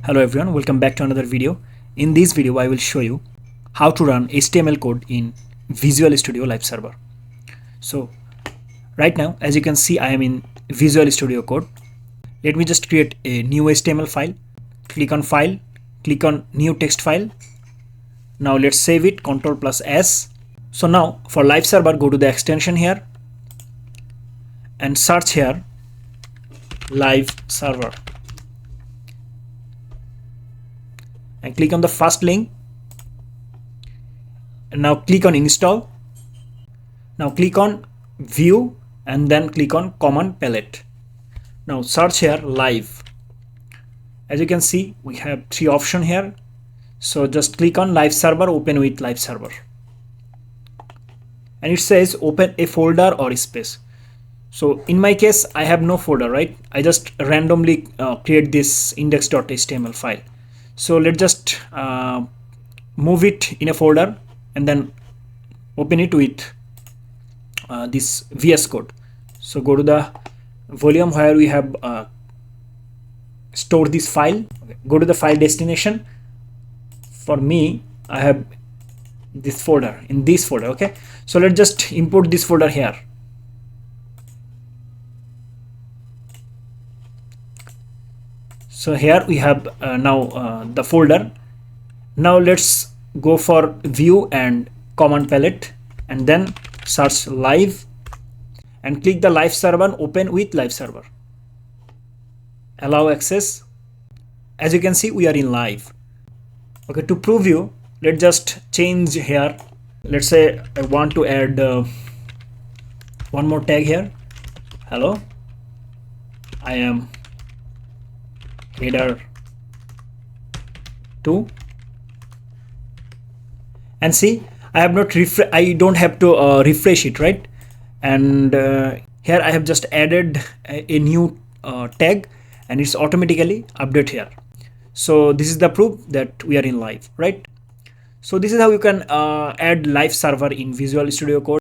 Hello everyone, welcome back to another video. In this video I will show you how to run HTML code in Visual Studio Live Server. So right now, as you can see, I am in Visual Studio Code. Let me just create a new HTML file. Click on file, click on new text file. Now let's save it, Ctrl+S. So now for Live Server, go to the extension here and search here Live Server and click on the first link, and now click on install. Now click on view and then click on command palette. Now search here live. As you can see, we have three options here. So just click on Live Server, open with Live Server, and it says open a folder or space. So in my case, I have no folder, right? I just randomly create this index.html file. So let's just move it in a folder and then open it with this VS Code. So go to the volume where we have stored this file. Okay. Go to the file destination. For me, I have this folder, in this folder. Okay, so let's just import this folder here. So here we have now the folder. Now let's go for view and command palette and then search live and click the Live Server, open with Live Server. Allow access. As you can see, we are in live. Okay, to prove you, let's just change here. Let's say I want to add one more tag here. Hello, I am header 2, and see, I have not I don't have to refresh it, right? And here I have just added a new tag and it's automatically update here. So this is the proof that we are in live, right? So this is how you can add Live Server in Visual Studio Code.